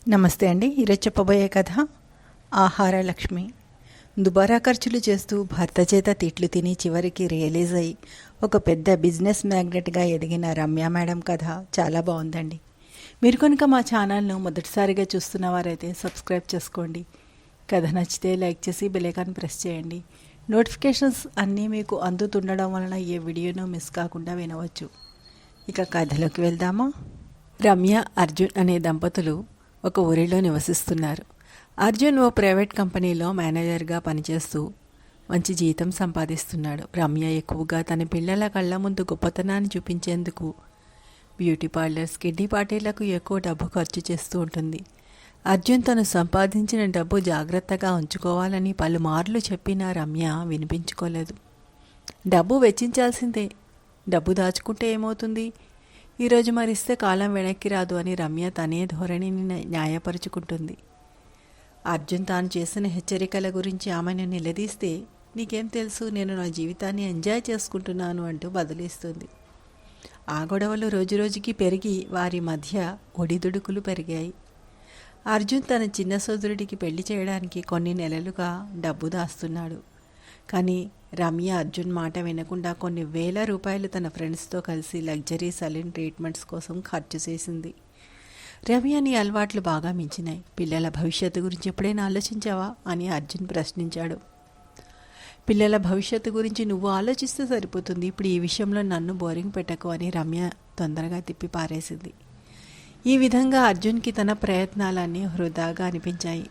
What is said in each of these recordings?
నమస్తే అండి. ఈరోజు చెప్పబోయే కథ ఆహార లక్ష్మి. దుబారా ఖర్చులు చేస్తూ భర్త చేత తిట్లు తిని చివరికి రియలైజ్ అయ్యి ఒక పెద్ద బిజినెస్ మ్యాగ్నెట్గా ఎదిగిన రమ్య మేడం కథ చాలా బాగుందండి. మీరు కనుక మా ఛానల్ను మొదటిసారిగా చూస్తున్నవారైతే సబ్స్క్రైబ్ చేసుకోండి. కథ నచ్చితే లైక్ చేసి బెల్ ఐకాన్ ప్రెస్ చేయండి. నోటిఫికేషన్స్ అన్నీ మీకు అందుతుండడం వలన ఏ వీడియోను మిస్ కాకుండా వినవచ్చు. ఇక కథలోకి వెళ్దామా. రమ్య, అర్జున్ అనే దంపతులు ఒక ఊరిలో నివసిస్తున్నారు. అర్జున్ ఓ ప్రైవేట్ కంపెనీలో మేనేజర్గా పనిచేస్తూ మంచి జీతం సంపాదిస్తున్నాడు. రమ్య ఎక్కువగా తన పిల్లల కళ్ళ ముందు గొప్పతనాన్ని చూపించేందుకు బ్యూటీ పార్లర్స్, కిడ్నీ పార్టీలకు ఎక్కువ డబ్బు ఖర్చు చేస్తూ ఉంటుంది. అర్జున్ తను సంపాదించిన డబ్బు జాగ్రత్తగా ఉంచుకోవాలని పలుమార్లు చెప్పినా రమ్య వినిపించుకోలేదు. డబ్బు వెచ్చించాల్సిందే, డబ్బు దాచుకుంటే ఏమవుతుంది, ఈరోజు మరిస్తే కాలం వెనక్కి రాదు అని రమ్య తనే ధోరణిని న్యాయపరుచుకుంటుంది. అర్జున్ తాను చేసిన హెచ్చరికల గురించి ఆమెను నిలదీస్తే, నీకేం తెలుసు, నేను నా జీవితాన్ని ఎంజాయ్ చేసుకుంటున్నాను అంటూ బదులిస్తుంది. ఆ గొడవలు రోజురోజుకి పెరిగి వారి మధ్య ఒడిదుడుకులు పెరిగాయి. అర్జున్ తన చిన్న సోదరుడికి పెళ్లి చేయడానికి కొన్ని నెలలుగా డబ్బు దాస్తున్నాడు. కానీ రమ్య అర్జున్ మాట వినకుండా కొన్ని వేల రూపాయలు తన ఫ్రెండ్స్తో కలిసి లగ్జరీ సలూన్ ట్రీట్మెంట్స్ కోసం ఖర్చు చేసింది. రమ్య నీ అలవాట్లు బాగా మించినాయి, పిల్లల భవిష్యత్తు గురించి ఎప్పుడైనా ఆలోచించావా అని అర్జున్ ప్రశ్నించాడు. పిల్లల భవిష్యత్తు గురించి నువ్వు ఆలోచిస్తే సరిపోతుంది, ఇప్పుడు ఈ విషయంలో నన్ను బోరింగ్ పెట్టకు అని రమ్య తొందరగా తిప్పి పారేసింది. ఈ విధంగా అర్జున్కి తన ప్రయత్నాలన్నీ వృధాగా అనిపించాయి.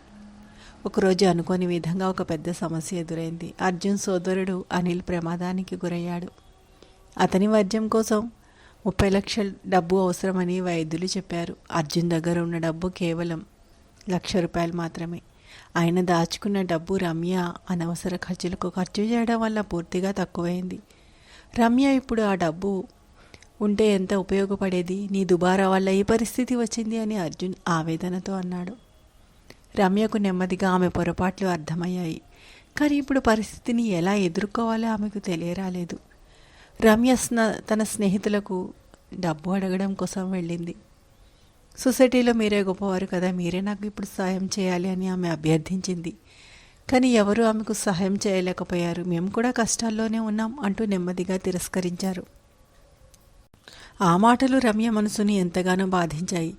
ఒకరోజు అనుకోని విధంగా ఒక పెద్ద సమస్య ఎదురైంది. అర్జున్ సోదరుడు అనిల్ ప్రమాదానికి గురయ్యాడు. అతని వైద్యం కోసం 30 లక్షల డబ్బు అవసరమని వైద్యులు చెప్పారు. అర్జున్ దగ్గర ఉన్న డబ్బు కేవలం ₹1,00,000 మాత్రమే. ఆయన దాచుకున్న డబ్బు రమ్య అనవసర ఖర్చులకు ఖర్చు చేయడం వల్ల పూర్తిగా తక్కువైంది. రమ్య ఇప్పుడు ఆ డబ్బు ఉంటే ఎంత ఉపయోగపడేది, నీ దుబారా వల్ల ఈ పరిస్థితి వచ్చింది అని అర్జున్ ఆవేదనతో అన్నాడు. రమ్యకు నెమ్మదిగా ఆమె పొరపాట్లు అర్థమయ్యాయి. కానీ ఇప్పుడు పరిస్థితిని ఎలా ఎదుర్కోవాలో ఆమెకు తెలియరాలేదు. రమ్య తన స్నేహితులకు డబ్బు అడగడం కోసం వెళ్ళింది. సొసైటీలో మీరే గొప్పవారు కదా, మీరే నాకు ఇప్పుడు సహాయం చేయాలి అని ఆమె అభ్యర్థించింది. కానీ ఎవరూ ఆమెకు సహాయం చేయలేకపోయారు. మేము కూడా కష్టాల్లోనే ఉన్నాం అంటూ నెమ్మదిగా తిరస్కరించారు. ఆ మాటలు రమ్య మనసుని ఎంతగానో బాధించాయి.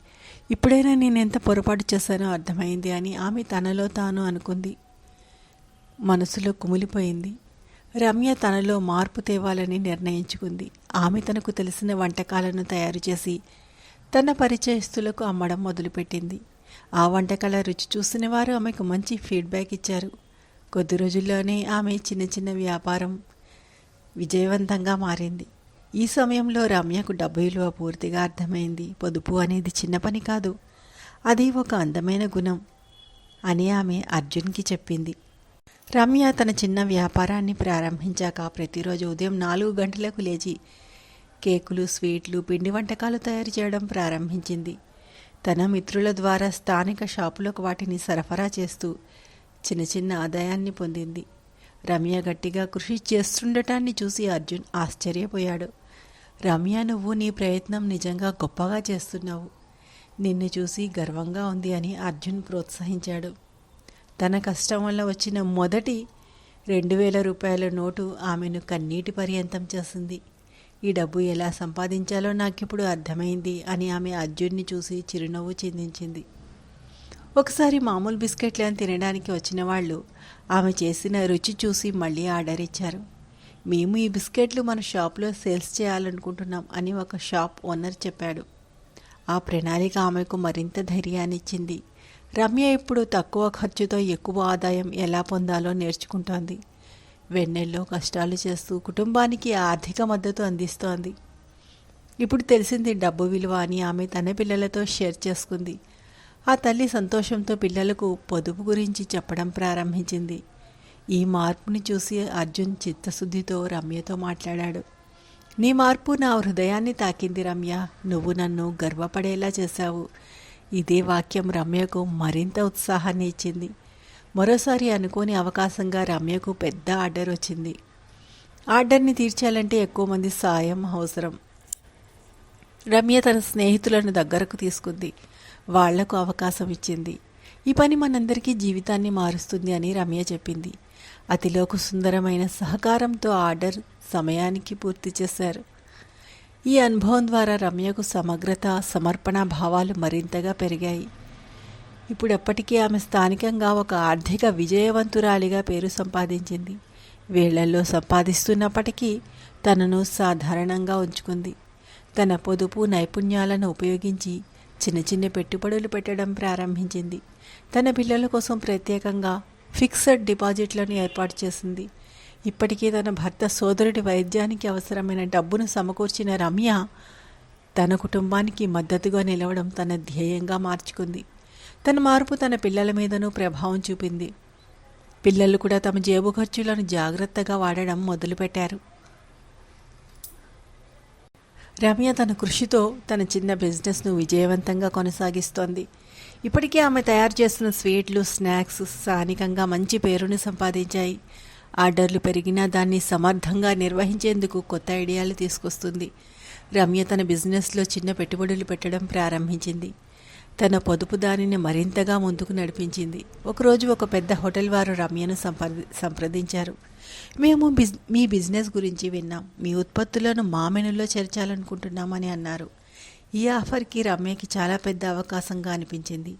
ఇప్పుడైనా నేను ఎంత పొరపాటు చేశానో అర్థమైంది అని ఆమె తనలో తాను అనుకుంది. మనసులో కుమిలిపోయింది. రమ్య తనలో మార్పు తేవాలని నిర్ణయించుకుంది. ఆమె తనకు తెలిసిన వంటకాలను తయారు చేసి తన పరిచయస్తులకు అమ్మడం మొదలుపెట్టింది. ఆ వంటకాల రుచి చూసిన వారు ఆమెకు మంచి ఫీడ్బ్యాక్ ఇచ్చారు. కొద్ది రోజుల్లోనే ఆమె చిన్న చిన్న వ్యాపారం విజయవంతంగా మారింది. ఈ సమయంలో రమ్యకు డబ్బు విలువ పూర్తిగా అర్థమైంది. పొదుపు అనేది చిన్న పని కాదు, అది ఒక అందమైన గుణం అని ఆమె అర్జున్కి చెప్పింది. రమ్య తన చిన్న వ్యాపారాన్ని ప్రారంభించాక ప్రతిరోజు ఉదయం 4 గంటలకు లేచి కేకులు, స్వీట్లు, పిండి వంటకాలు తయారు చేయడం ప్రారంభించింది. తన మిత్రుల ద్వారా స్థానిక షాపులకు వాటిని సరఫరా చేస్తూ చిన్న చిన్న ఆదాయాన్ని పొందింది. రమ్య గట్టిగా కృషి చేస్తుండటాన్ని చూసి అర్జున్ ఆశ్చర్యపోయాడు. రమ్య, నువ్వు నీ ప్రయత్నం నిజంగా గొప్పగా చేస్తున్నావు, నిన్ను చూసి గర్వంగా ఉంది అని అర్జున్ ప్రోత్సహించాడు. తన కష్టం వల్ల వచ్చిన మొదటి ₹2,000 నోటు ఆమెను కన్నీటి పర్యంతం చేసింది. ఈ డబ్బు ఎలా సంపాదించాలో నాకిప్పుడు అర్థమైంది అని ఆమె అర్జున్ని చూసి చిరునవ్వు చిందించింది. ఒకసారి మామూలు బిస్కెట్లను తినడానికి వచ్చిన వాళ్ళు ఆమె చేసిన రుచి చూసి మళ్ళీ ఆర్డర్ ఇచ్చారు. మేము ఈ బిస్కెట్లు మన షాప్లో సేల్స్ చేయాలనుకుంటున్నాం అని ఒక షాప్ ఓనర్ చెప్పాడు. ఆ ప్రణాళిక ఆమెకు మరింత ధైర్యాన్ని ఇచ్చింది. రమ్య ఇప్పుడు తక్కువ ఖర్చుతో ఎక్కువ ఆదాయం ఎలా పొందాలో నేర్చుకుంటోంది. వెన్నెల్లో కష్టాలు చేస్తూ కుటుంబానికి ఆర్థిక మద్దతు అందిస్తోంది. ఇప్పుడు తెలిసింది డబ్బు విలువ అని ఆమె తన పిల్లలతో షేర్ చేసుకుంది. ఆ తల్లి సంతోషంతో పిల్లలకు పొదుపు గురించి చెప్పడం ప్రారంభించింది. ఈ మార్పుని చూసి అర్జున్ చిత్తశుద్ధితో రమ్యతో మాట్లాడాడు. నీ మార్పు నా హృదయాన్ని తాకింది రమ్య, నువ్వు నన్ను గర్వపడేలా చేశావు. ఇదే వాక్యం రమ్యకు మరింత ఉత్సాహాన్ని ఇచ్చింది. మరోసారి అనుకోని అవకాశంగా రమ్యకు పెద్ద ఆర్డర్ వచ్చింది. ఆర్డర్ని తీర్చాలంటే ఎక్కువ మంది సాయం అవసరం. రమ్య తన స్నేహితులను దగ్గరకు తీసుకుంది. వాళ్లకు అవకాశం ఇచ్చింది. ఈ పని మనందరికీ జీవితాన్ని మారుస్తుంది అని రమ్య చెప్పింది. అతిలోక సుందరమైన సహకారంతో ఆర్డర్ సమయానికి పూర్తి చేశారు. ఈ అనుభవం ద్వారా రమ్యకు సమగ్రత, సమర్పణ భావాలు మరింతగా పెరిగాయి. ఇప్పుడప్పటికీ ఆమె స్థానికంగా ఒక ఆర్థిక విజయవంతురాలిగా పేరు సంపాదించింది. వేళ్లల్లో సంపాదిస్తున్నప్పటికీ తనను సాధారణంగా ఉంచుకుంది. తన పొదుపు నైపుణ్యాలను ఉపయోగించి చిన్న చిన్న పెట్టుబడులు పెట్టడం ప్రారంభించింది. తన పిల్లల కోసం ప్రత్యేకంగా ఫిక్స్డ్ డిపాజిట్లను ఏర్పాటు చేసింది. ఇప్పటికీ తన భర్త సోదరుడి వైద్యానికి అవసరమైన డబ్బును సమకూర్చిన రమ్య తన కుటుంబానికి మద్దతుగా నిలవడం తన ధ్యేయంగా మార్చుకుంది. తన మార్పు తన పిల్లల మీదనూ ప్రభావం చూపింది. పిల్లలు కూడా తమ జేబు ఖర్చులను జాగ్రత్తగా వాడడం మొదలుపెట్టారు. రమ్య తన కృషితో తన చిన్న బిజినెస్ను విజయవంతంగా కొనసాగిస్తోంది. ఇప్పటికే ఆమె తయారు చేస్తున్న స్వీట్లు, స్నాక్స్ స్థానికంగా మంచి పేరుని సంపాదించాయి. ఆర్డర్లు పెరిగినా దాన్ని సమర్థంగా నిర్వహించేందుకు కొత్త ఐడియాలు తీసుకొస్తుంది. రమ్య తన బిజినెస్లో చిన్న పెట్టుబడులు పెట్టడం ప్రారంభించింది. తన పొదుపు దానిని మరింతగా ముందుకు నడిపించింది. ఒకరోజు ఒక పెద్ద హోటల్ వారు రమ్యను సంప్రదించారు. మేము మీ బిజినెస్ గురించి విన్నాం, మీ ఉత్పత్తులను మా మెనూలో చేర్చాలనుకుంటున్నామని అన్నారు. ఈ ఆఫర్కి రమ్యకి చాలా పెద్ద అవకాశంగా అనిపించింది.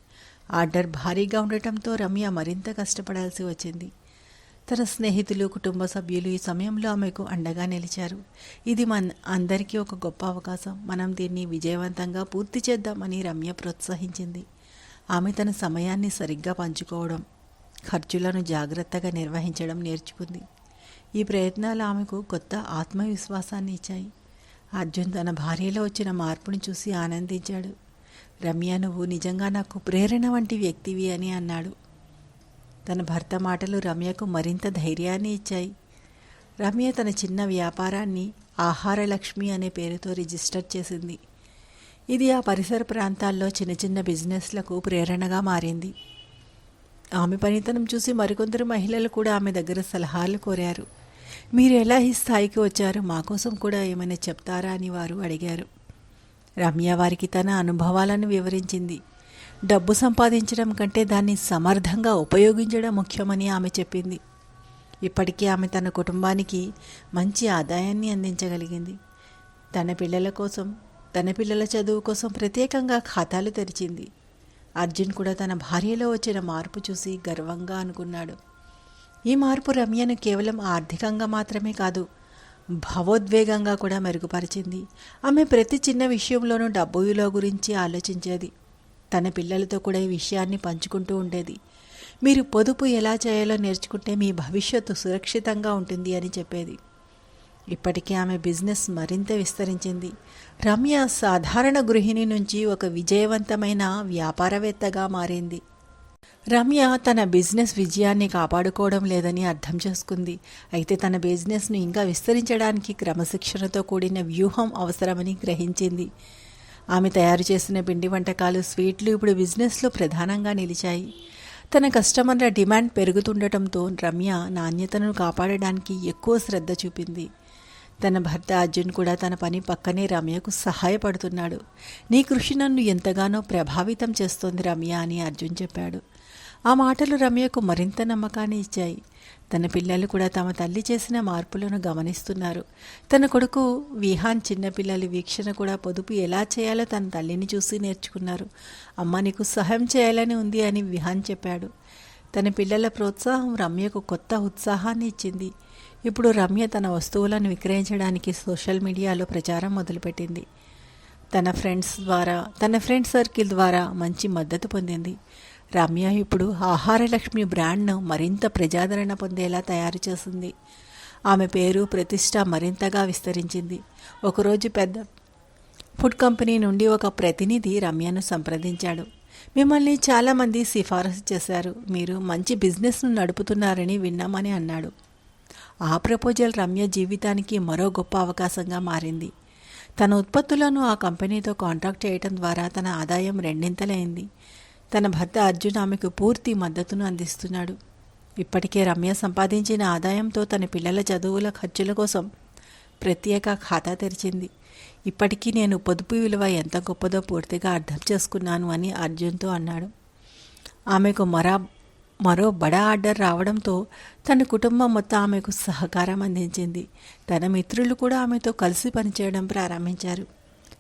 ఆర్డర్ భారీగా ఉండటంతో రమ్య మరింత కష్టపడాల్సి వచ్చింది. తన స్నేహితులు, కుటుంబ సభ్యులు ఈ సమయంలో ఆమెకు అండగా నిలిచారు. ఇది అందరికీ ఒక గొప్ప అవకాశం, మనం దీన్ని విజయవంతంగా పూర్తి చేద్దామని రమ్య ప్రోత్సహించింది. ఆమె తన సమయాన్ని సరిగ్గా పంచుకోవడం, ఖర్చులను జాగ్రత్తగా నిర్వహించడం నేర్చుకుంది. ఈ ప్రయత్నాలు ఆమెకు కొత్త ఆత్మవిశ్వాసాన్ని ఇచ్చాయి. అర్జున్ తన భార్యలో వచ్చిన మార్పును చూసి ఆనందించాడు. రమ్య, నువ్వు నిజంగా నాకు ప్రేరణ వంటి వ్యక్తివి అని అన్నాడు. తన భర్త మాటలు రమ్యకు మరింత ధైర్యాన్ని ఇచ్చాయి. రమ్య తన చిన్న వ్యాపారాన్ని ఆహార లక్ష్మి అనే పేరుతో రిజిస్టర్ చేసింది. ఇది ఆ పరిసర ప్రాంతాల్లో చిన్న చిన్న బిజినెస్లకు ప్రేరణగా మారింది. ఆమె పనితనం చూసి మరికొందరు మహిళలు కూడా ఆమె దగ్గర సలహాలు కోరారు. మీరు ఎలా ఈ స్థాయికి వచ్చారు, మా కోసం కూడా ఏమైనా చెప్తారా అని వారు అడిగారు. రమ్య వారికి తన అనుభవాలను వివరించింది. డబ్బు సంపాదించడం కంటే దాన్ని సమర్థంగా ఉపయోగించడం ముఖ్యమని ఆమె చెప్పింది. ఇప్పటికీ ఆమె తన కుటుంబానికి మంచి ఆదాయాన్ని అందించగలిగింది. తన పిల్లల చదువు కోసం ప్రత్యేకంగా ఖాతాలు తెరిచింది. అర్జున్ కూడా తన భార్యలో వచ్చిన మార్పు చూసి గర్వంగా అనుకున్నాడు. ఈ మార్పు రమ్యను కేవలం ఆర్థికంగా మాత్రమే కాదు, భావోద్వేగంగా కూడా మెరుగుపరిచింది. ఆమె ప్రతి చిన్న విషయంలోనూ డబ్బు విలువ గురించి ఆలోచించేది. తన పిల్లలతో కూడా ఈ విషయాన్ని పంచుకుంటూ ఉండేది. మీరు పొదుపు ఎలా చేయాలో నేర్చుకుంటే మీ భవిష్యత్తు సురక్షితంగా ఉంటుంది అని చెప్పేది. ఇప్పటికీ ఆమె బిజినెస్ మరింత విస్తరించింది. రమ్య సాధారణ గృహిణి నుంచి ఒక విజయవంతమైన వ్యాపారవేత్తగా మారింది. రమ్య తన బిజినెస్ విజయాన్ని కాపాడుకోవడం లేదని అర్థం చేసుకుంది. అయితే తన బిజినెస్ను ఇంకా విస్తరించడానికి క్రమశిక్షణతో కూడిన వ్యూహం అవసరమని గ్రహించింది. ఆమె తయారు చేసిన పిండి వంటకాలు, స్వీట్లు ఇప్పుడు బిజినెస్లో ప్రధానంగా నిలిచాయి. తన కస్టమర్ల డిమాండ్ పెరుగుతుండటంతో రమ్య నాణ్యతను కాపాడడానికి ఎక్కువ శ్రద్ధ చూపింది. తన భర్త అర్జున్ కూడా తన పని పక్కనే రమ్యకు సహాయపడుతున్నాడు. నీ కృషి నన్ను ఎంతగానో ప్రభావితం చేస్తోంది రమ్య అని అర్జున్ చెప్పాడు. ఆ మాటలు రమ్యకు మరింత నమ్మకాన్ని ఇచ్చాయి. తన పిల్లలు కూడా తమ తల్లి చేసిన మార్పులను గమనిస్తున్నారు. తన కొడుకు విహాన్ చిన్నపిల్లల వీక్షణ కూడా పొదుపు ఎలా చేయాలో తన తల్లిని చూసి నేర్చుకున్నారు. అమ్మ, నీకు సహాయం చేయాలని ఉంది అని విహాన్ చెప్పాడు. తన పిల్లల ప్రోత్సాహం రమ్యకు కొత్త ఉత్సాహాన్ని ఇచ్చింది. ఇప్పుడు రమ్య తన వస్తువులను విక్రయించడానికి సోషల్ మీడియాలో ప్రచారం మొదలుపెట్టింది. తన ఫ్రెండ్ సర్కిల్ ద్వారా మంచి మద్దతు పొందింది. రమ్య ఇప్పుడు ఆహారలక్ష్మి బ్రాండ్ను మరింత ప్రజాదరణ పొందేలా తయారు చేసింది. ఆమె పేరు, ప్రతిష్ట మరింతగా విస్తరించింది. ఒకరోజు పెద్ద ఫుడ్ కంపెనీ నుండి ఒక ప్రతినిధి రమ్యను సంప్రదించాడు. మిమ్మల్ని చాలామంది సిఫారసు చేశారు, మీరు మంచి బిజినెస్ను నడుపుతున్నారని విన్నామని అన్నాడు. ఆ ప్రపోజల్ రమ్య జీవితానికి మరో గొప్ప అవకాశంగా మారింది. తన ఉత్పత్తులను ఆ కంపెనీతో కాంట్రాక్ట్ చేయడం ద్వారా తన ఆదాయం రెండింతలైంది. తన భర్త అర్జున్ ఆమెకు పూర్తి మద్దతును అందిస్తున్నాడు. ఇప్పటికే రమ్య సంపాదించిన ఆదాయంతో తన పిల్లల చదువుల ఖర్చుల కోసం ప్రత్యేక ఖాతా తెరిచింది. ఇప్పటికీ నేను పొదుపు విలువ ఎంత గొప్పదో పూర్తిగా అర్థం చేసుకున్నాను అని అర్జున్తో అన్నాడు. ఆమెకు మరో బడా ఆర్డర్ రావడంతో తన కుటుంబం మొత్తం ఆమెకు సహకారం అందించింది. తన మిత్రులు కూడా ఆమెతో కలిసి పనిచేయడం ప్రారంభించారు.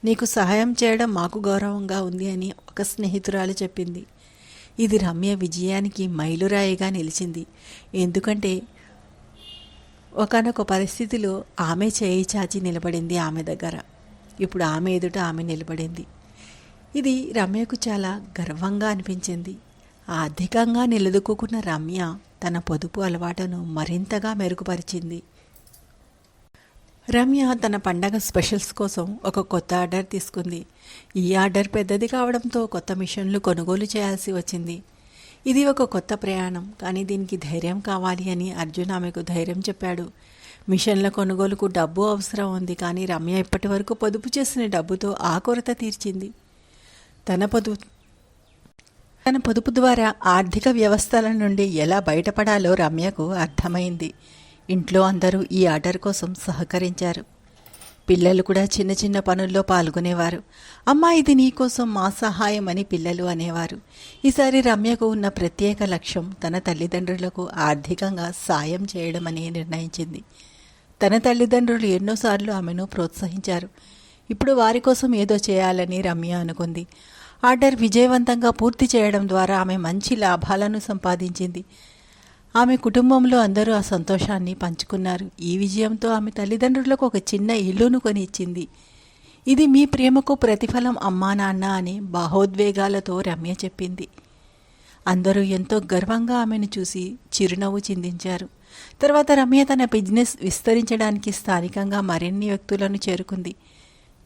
నీకు సహాయం చేయడం మాకు గౌరవంగా ఉంది అని ఒక స్నేహితురాలు చెప్పింది. ఇది రమ్య విజయానికి మైలురాయిగా నిలిచింది. ఎందుకంటే ఒకానొక పరిస్థితిలో ఆమె చేయి చాచి నిలబడింది ఆమె దగ్గర. ఇప్పుడు ఆమె ఎదుట ఆమె నిలబడింది. ఇది రమ్యకు చాలా గర్వంగా అనిపించింది. ఆర్థికంగా నిలదొక్కున్న రమ్య తన పొదుపు అలవాటును మరింతగా మెరుగుపరిచింది. రమ్య తన పండగ స్పెషల్స్ కోసం ఒక కొత్త ఆర్డర్ తీసుకుంది. ఈ ఆర్డర్ పెద్దది కావడంతో కొత్త మిషన్లు కొనుగోలు చేయాల్సి వచ్చింది. ఇది ఒక కొత్త ప్రయాణం, కానీ దీనికి ధైర్యం కావాలి అని అర్జున్ ఆమెకు ధైర్యం చెప్పాడు. మిషన్ల కొనుగోలుకు డబ్బు అవసరం ఉంది, కానీ రమ్య ఇప్పటి వరకు పొదుపు చేసిన డబ్బుతో ఆ కొరత తీర్చింది. తన పొదుపు ద్వారా ఆర్థిక వ్యవస్థల నుండి ఎలా బయటపడాలో రమ్యకు అర్థమైంది. ఇంట్లో అందరూ ఈ ఆర్డర్ కోసం సహకరించారు. పిల్లలు కూడా చిన్న చిన్న పనుల్లో పాల్గొనేవారు. అమ్మా, ఇది నీకోసం మా సహాయం అని పిల్లలు అనేవారు. ఈసారి రమ్యకు ఉన్న ప్రత్యేక లక్ష్యం తన తల్లిదండ్రులకు ఆర్థికంగా సాయం చేయడమని నిర్ణయించింది. తన తల్లిదండ్రులు ఎన్నోసార్లు ఆమెను ప్రోత్సహించారు. ఇప్పుడు వారి కోసం ఏదో చేయాలని రమ్య అనుకుంది. ఆర్డర్ విజయవంతంగా పూర్తి చేయడం ద్వారా ఆమె మంచి లాభాలను సంపాదించింది. ఆమె కుటుంబంలో అందరూ ఆ సంతోషాన్ని పంచుకున్నారు. ఈ విజయంతో ఆమె తల్లిదండ్రులకు ఒక చిన్న ఇల్లును కొని ఇచ్చింది. ఇది మీ ప్రేమకు ప్రతిఫలం అమ్మా నాన్న అని భావోద్వేగాలతో రమ్య చెప్పింది. అందరూ ఎంతో గర్వంగా ఆమెను చూసి చిరునవ్వు చిందించారు. తర్వాత రమ్య తన బిజినెస్ విస్తరించడానికి స్థానికంగా మరిన్ని వ్యక్తులను చేరుకుంది.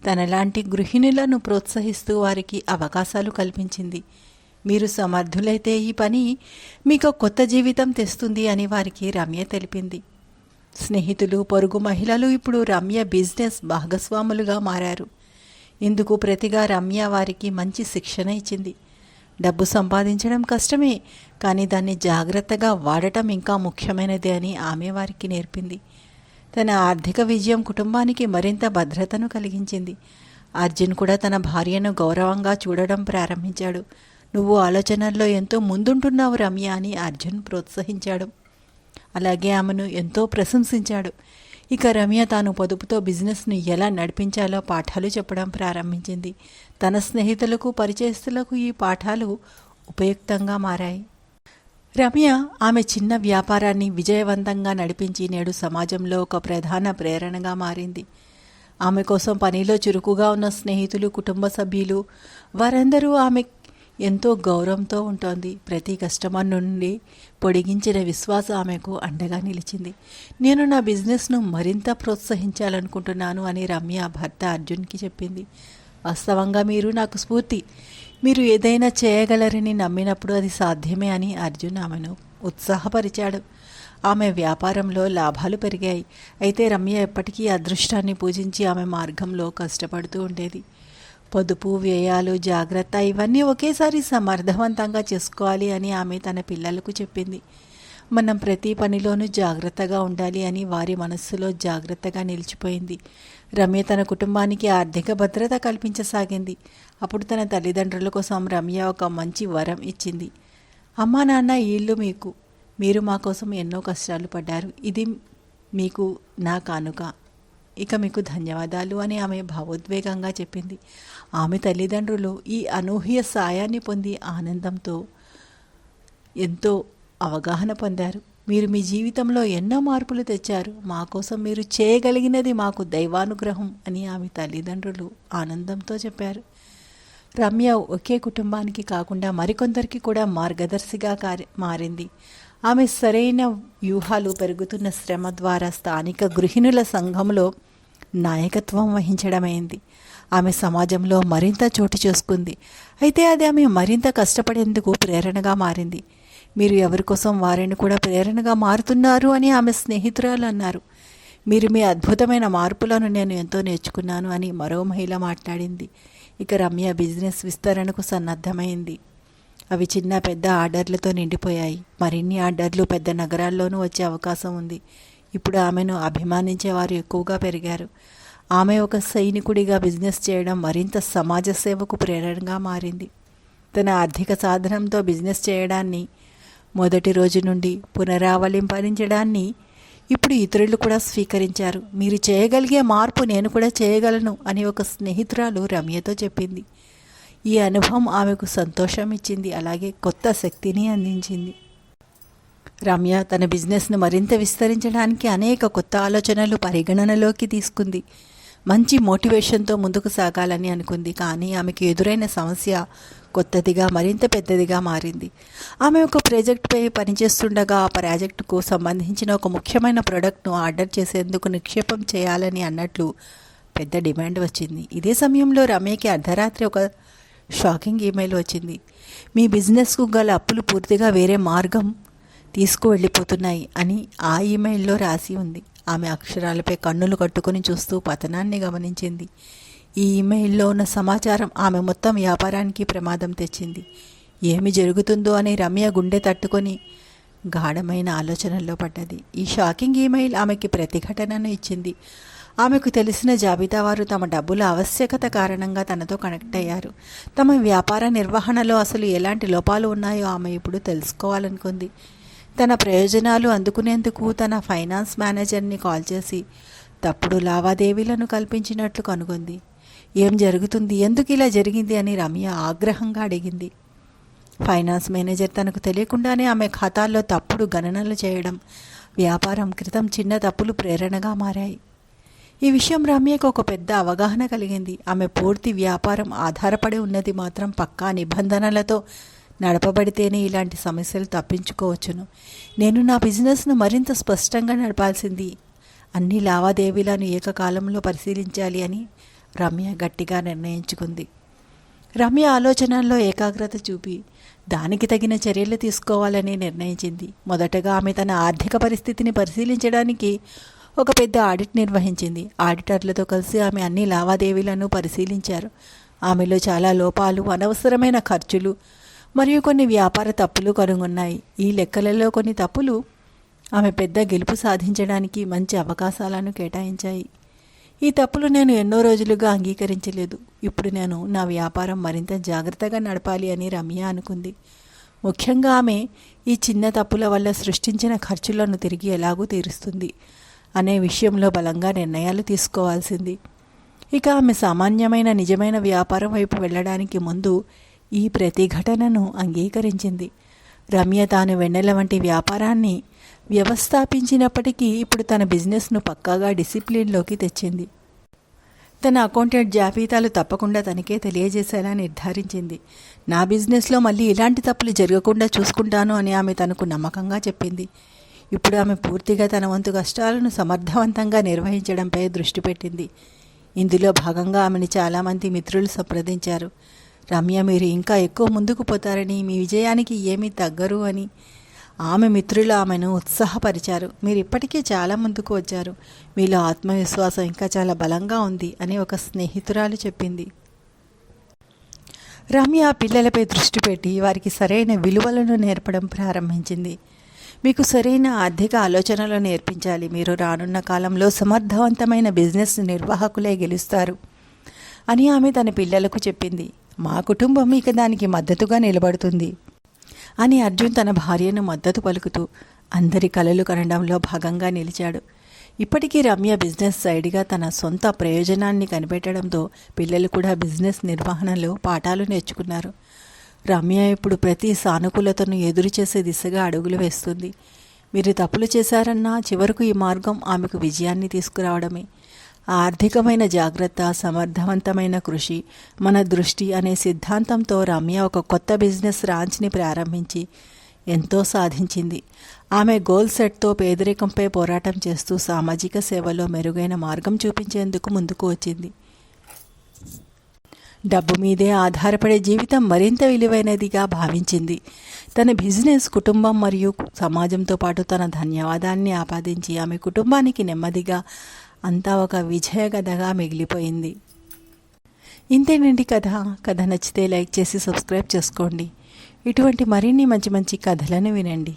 తనలాంటి గృహిణులను ప్రోత్సహిస్తూ వారికి అవకాశాలు కల్పించింది. మీరు సమర్థులైతే ఈ పని మీకు కొత్త జీవితం తెస్తుంది అని వారికి రమ్య తెలిపింది. స్నేహితులు, పొరుగు మహిళలు ఇప్పుడు రమ్య బిజినెస్ భాగస్వాములుగా మారారు. ఇందుకు ప్రతిగా రమ్య వారికి మంచి శిక్షణ ఇచ్చింది. డబ్బు సంపాదించడం కష్టమే, కానీ దాన్ని జాగ్రత్తగా వాడటం ఇంకా ముఖ్యమైనది అని ఆమె వారికి నేర్పింది. తన ఆర్థిక విజయం కుటుంబానికి మరింత భద్రతను కలిగించింది. అర్జున్ కూడా తన భార్యను గౌరవంగా చూడడం ప్రారంభించాడు. నువ్వు ఆలోచనల్లో ఎంతో ముందుంటున్నావు రమ్య అని అర్జున్ ప్రోత్సహించాడు. అలాగే ఆమెను ఎంతో ప్రశంసించాడు. ఇక రమ్య తాను పొదుపుతో బిజినెస్ను ఎలా నడిపించాలో పాఠాలు చెప్పడం ప్రారంభించింది. తన స్నేహితులకు, పరిచయస్తులకు ఈ పాఠాలు ఉపయుక్తంగా మారాయి. రమ్య ఆమె చిన్న వ్యాపారాన్ని విజయవంతంగా నడిపించి నేడు సమాజంలో ఒక ప్రధాన ప్రేరణగా మారింది. ఆమె కోసం పనిలో చురుకుగా ఉన్న స్నేహితులు, కుటుంబ సభ్యులు వారందరూ ఆమె ఎంతో గౌరవంతో ఉంటోంది. ప్రతి కస్టమర్ నుండి పొడిగించిన విశ్వాసం ఆమెకు అండగా నిలిచింది. నేను నా బిజినెస్ను మరింత ప్రోత్సహించాలనుకుంటున్నాను అని రమ్య భర్త అర్జున్కి చెప్పింది. వాస్తవంగా మీరు నాకు స్ఫూర్తి. మీరు ఏదైనా చేయగలరని నమ్మినప్పుడు అది సాధ్యమే అని అర్జున్ ఆమెను ఉత్సాహపరిచాడు. ఆమె వ్యాపారంలో లాభాలు పెరిగాయి. అయితే రమ్య ఎప్పటికీ అదృష్టాన్ని పూజించి ఆమె మార్గంలో కష్టపడుతూ ఉండేది. పొదుపు, వ్యయాలు, జాగ్రత్త ఇవన్నీ ఒకేసారి సమర్థవంతంగా చేసుకోవాలి అని ఆమె తన పిల్లలకు చెప్పింది. మనం ప్రతి పనిలోనూ జాగ్రత్తగా ఉండాలి అని వారి మనస్సులో జాగ్రత్తగా నిలిచిపోయింది. రమ్య తన కుటుంబానికి ఆర్థిక భద్రత కల్పించసాగింది. అప్పుడు తన తల్లిదండ్రుల కోసం రమ్య ఒక మంచి వరం ఇచ్చింది. అమ్మా నాన్న, ఈ ఇల్లు మీకు. మీరు మా కోసం ఎన్నో కష్టాలు పడ్డారు. ఇది మీకు నా కానుక. ఇక మీకు ధన్యవాదాలు అని ఆమె భావోద్వేగంగా చెప్పింది. ఆమె తల్లిదండ్రులు ఈ అనూహ్య సాయాన్ని పొంది ఆనందంతో ఎంతో అవగాహన పొందారు. మీరు మీ జీవితంలో ఎన్నో మార్పులు తెచ్చారు. మా కోసం మీరు చేయగలిగినది మాకు దైవానుగ్రహం అని ఆమె తల్లిదండ్రులు ఆనందంతో చెప్పారు. రమ్య ఒకే కుటుంబానికి కాకుండా మరికొందరికి కూడా మార్గదర్శిగా మారింది. ఆమె సరైన వ్యూహాలు, పెరుగుతున్న శ్రమ ద్వారా స్థానిక గృహిణుల సంఘంలో నాయకత్వం వహించడమైంది. ఆమె సమాజంలో మరింత చోటు చేసుకుంది. అయితే అది ఆమె మరింత కష్టపడేందుకు ప్రేరణగా మారింది. మీరు ఎవరి కోసం వారిని కూడా ప్రేరణగా మారుతున్నారు అని ఆమె స్నేహితురాలు అన్నారు. మీరు మీ అద్భుతమైన మార్పులను నేను ఎంతో నేర్చుకున్నాను అని మరో మహిళ మాట్లాడింది. ఇక రమ్య బిజినెస్ విస్తరణకు సన్నద్ధమైంది. అవి చిన్న పెద్ద ఆర్డర్లతో నిండిపోయాయి. మరిన్ని ఆర్డర్లు పెద్ద నగరాల్లోనూ వచ్చే అవకాశం ఉంది. ఇప్పుడు ఆమెను అభిమానించేవారు ఎక్కువగా పెరిగారు. ఆమె ఒక సైనికుడిగా బిజినెస్ చేయడం మరింత సమాజ సేవకు ప్రేరణగా మారింది. తన ఆర్థిక సాధనంతో బిజినెస్ చేయడాన్ని, మొదటి రోజు నుండి పునరావలింపరించడాన్ని ఇప్పుడు ఇతరులు కూడా స్వీకరించారు. మీరు చేయగలిగే మార్పు నేను కూడా చేయగలను అని ఒక స్నేహితురాలు రమ్యతో చెప్పింది. ఈ అనుభవం ఆమెకు సంతోషం ఇచ్చింది, అలాగే కొత్త శక్తిని అందించింది. రమ్య తన బిజినెస్ను మరింత విస్తరించడానికి అనేక కొత్త ఆలోచనలు పరిగణనలోకి తీసుకుంది. మంచి మోటివేషన్తో ముందుకు సాగాలని అనుకుంది. కానీ ఆమెకు ఎదురైన సమస్య కొత్తదిగా, మరింత పెద్దదిగా మారింది. ఆమె ఒక ప్రాజెక్టుపై పనిచేస్తుండగా ఆ ప్రాజెక్టుకు సంబంధించిన ఒక ముఖ్యమైన ప్రోడక్ట్ను ఆర్డర్ చేసేందుకు నిక్షేపం చేయాలని అన్నట్లు పెద్ద డిమాండ్ వచ్చింది. ఇదే సమయంలో రమ్యకి అర్ధరాత్రి ఒక షాకింగ్ ఈమెయిల్ వచ్చింది. మీ బిజినెస్కు గల అప్పులు పూర్తిగా వేరే మార్గం తీసుకువెళ్ళిపోతున్నాయి అని ఆ ఈమెయిల్లో రాసి ఉంది. ఆమె అక్షరాలపై కన్నులు కట్టుకుని చూస్తూ పతనాన్ని గమనించింది. ఈ ఈమెయిల్లో ఉన్న సమాచారం ఆమె మొత్తం వ్యాపారానికి ప్రమాదం తెచ్చింది. ఏమి జరుగుతుందో అని రమ్య గుండె తట్టుకొని గాఢమైన ఆలోచనల్లో పడ్డది. ఈ షాకింగ్ ఈమెయిల్ ఆమెకి ప్రతిఘటనను ఇచ్చింది. ఆమెకు తెలిసిన జాబితా వారు తమ డబ్బుల ఆవశ్యకత కారణంగా తనతో కనెక్ట్ అయ్యారు. తమ వ్యాపార నిర్వహణలో అసలు ఎలాంటి లోపాలు ఉన్నాయో ఆమె ఇప్పుడు తెలుసుకోవాలనుకుంది. తన ప్రయోజనాలు అందుకునేందుకు తన ఫైనాన్స్ మేనేజర్ని కాల్ చేసి తప్పుడు లావాదేవీలను కల్పించినట్లు కనుగొంది. ఏం జరుగుతుంది, ఎందుకు ఇలా జరిగింది అని రమ్య ఆగ్రహంగా అడిగింది. ఫైనాన్స్ మేనేజర్ తనకు తెలియకుండానే ఆమె ఖాతాల్లో తప్పుడు గణనలు చేయడం, వ్యాపారం క్రితం చిన్న తప్పులు ప్రేరణగా మారాయి. ఈ విషయం రమ్యకు ఒక పెద్ద అవగాహన కలిగింది. ఆమె పూర్తి వ్యాపారం ఆధారపడి ఉన్నది మాత్రం పక్కా నిబంధనలతో నడపబడితేనే ఇలాంటి సమస్యలు తప్పించుకోవచ్చును. నేను నా బిజినెస్ను మరింత స్పష్టంగా నడపాల్సింది, అన్ని లావాదేవీలను ఏకకాలంలో పరిశీలించాలి అని రమ్య గట్టిగా నిర్ణయించుకుంది. రమ్య ఆలోచనల్లో ఏకాగ్రత చూపి దానికి తగిన చర్యలు తీసుకోవాలని నిర్ణయించింది. మొదటగా ఆమె తన ఆర్థిక పరిస్థితిని పరిశీలించడానికి ఒక పెద్ద ఆడిట్ నిర్వహించింది. ఆడిటర్లతో కలిసి ఆమె అన్ని లావాదేవీలను పరిశీలించారు. ఆమెలో చాలా లోపాలు, అనవసరమైన ఖర్చులు మరియు కొన్ని వ్యాపార తప్పులు కనుగొన్నాయి. ఈ లెక్కలలో కొన్ని తప్పులు ఆమె పెద్ద గెలుపు సాధించడానికి మంచి అవకాశాలను కేటాయించాయి. ఈ తప్పులు నేను ఎన్నో రోజులుగా అంగీకరించలేదు. ఇప్పుడు నేను నా వ్యాపారం మరింత జాగ్రత్తగా నడపాలి అని రమ్య అనుకుంది. ముఖ్యంగా ఆమె ఈ చిన్న తప్పుల వల్ల సృష్టించిన ఖర్చులను తిరిగి ఎలాగూ తీరుస్తుంది అనే విషయంలో బలంగా నిర్ణయాలు తీసుకోవాల్సింది. ఇక ఆమె సామాన్యమైన నిజమైన వ్యాపారం వైపు వెళ్ళడానికి ముందు ఈ ప్రతిఘటనను అంగీకరించింది. రమ్య తాను వెన్నెల వంటి వ్యాపారాన్ని వ్యవస్థాపించినప్పటికీ ఇప్పుడు తన బిజినెస్ను పక్కాగా డిసిప్లిన్లోకి తెచ్చింది. తన అకౌంటెంట్ జాబితాలు తప్పకుండా తనకే తెలియజేసేలా నిర్ధారించింది. నా బిజినెస్లో మళ్ళీ ఇలాంటి తప్పులు జరగకుండా చూసుకుంటాను అని ఆమె తనకు నమ్మకంగా చెప్పింది. ఇప్పుడు ఆమె పూర్తిగా తన వంతు కష్టాలను సమర్థవంతంగా నిర్వహించడంపై దృష్టి పెట్టింది. ఇందులో భాగంగా ఆమెను చాలామంది మిత్రులు సంప్రదించారు. రమ్య, మీరు ఇంకా ఎక్కువ ముందుకు పోతారని, మీ విజయానికి ఏమీ తగ్గరు అని ఆమె మిత్రులు ఆమెను ఉత్సాహపరిచారు. మీరు ఇప్పటికే చాలా ముందుకు వచ్చారు, మీలో ఆత్మవిశ్వాసం ఇంకా చాలా బలంగా ఉంది అని ఒక స్నేహితురాలు చెప్పింది. రమ్య పిల్లలపై దృష్టి పెట్టి వారికి సరైన విలువలను నేర్పడం ప్రారంభించింది. మీకు సరైన ఆర్థిక ఆలోచనలు నేర్పించాలి. మీరు రానున్న కాలంలో సమర్థవంతమైన బిజినెస్ నిర్వాహకులే గెలుస్తారు అని ఆమె తన పిల్లలకు చెప్పింది. మా కుటుంబం ఇక దానికి మద్దతుగా నిలబడుతుంది అని అర్జున్ తన భార్యను మద్దతు పలుకుతూ అందరి కలలు కనడంలో భాగంగా నిలిచాడు. ఇప్పటికీ రమ్య బిజినెస్ సైడ్గా తన సొంత ప్రయోజనాన్ని కనిపెట్టడంతో పిల్లలు కూడా బిజినెస్ నిర్వహణలో పాఠాలు నేర్చుకున్నారు. రమ్య ఇప్పుడు ప్రతి సానుకూలతను ఎదురు చేసే దిశగా అడుగులు వేస్తుంది. మీరు తప్పులు చేశారన్నా చివరకు ఈ మార్గం ఆమెకు విజయాన్ని తీసుకురావడమే. ఆర్థికమైన జాగ్రత్త, సమర్థవంతమైన కృషి, మన దృష్టి అనే సిద్ధాంతంతో రమ్య ఒక కొత్త బిజినెస్ రాంచ్ని ప్రారంభించి ఎంతో సాధించింది. ఆమె గోల్ సెట్తో పేదరికంపై పోరాటం చేస్తూ సామాజిక సేవలో మెరుగైన మార్గం చూపించేందుకు ముందుకు వచ్చింది. డబ్బు మీదే ఆధారపడే జీవితం మరింత విలువైనదిగా భావించింది. తన బిజినెస్, కుటుంబం మరియు సమాజంతో పాటు తన ధన్యవాదాన్ని ఆపాదించి ఆమె కుటుంబానికి నెమ్మదిగా అంతా ఒక విజయగాథగా మిగిలిపోయింది. ఇంతేనండి కథ. కథ నచ్చితే లైక్ చేసి సబ్స్క్రైబ్ చేసుకోండి. ఇటువంటి మరిన్ని మంచి మంచి కథలను వినండి.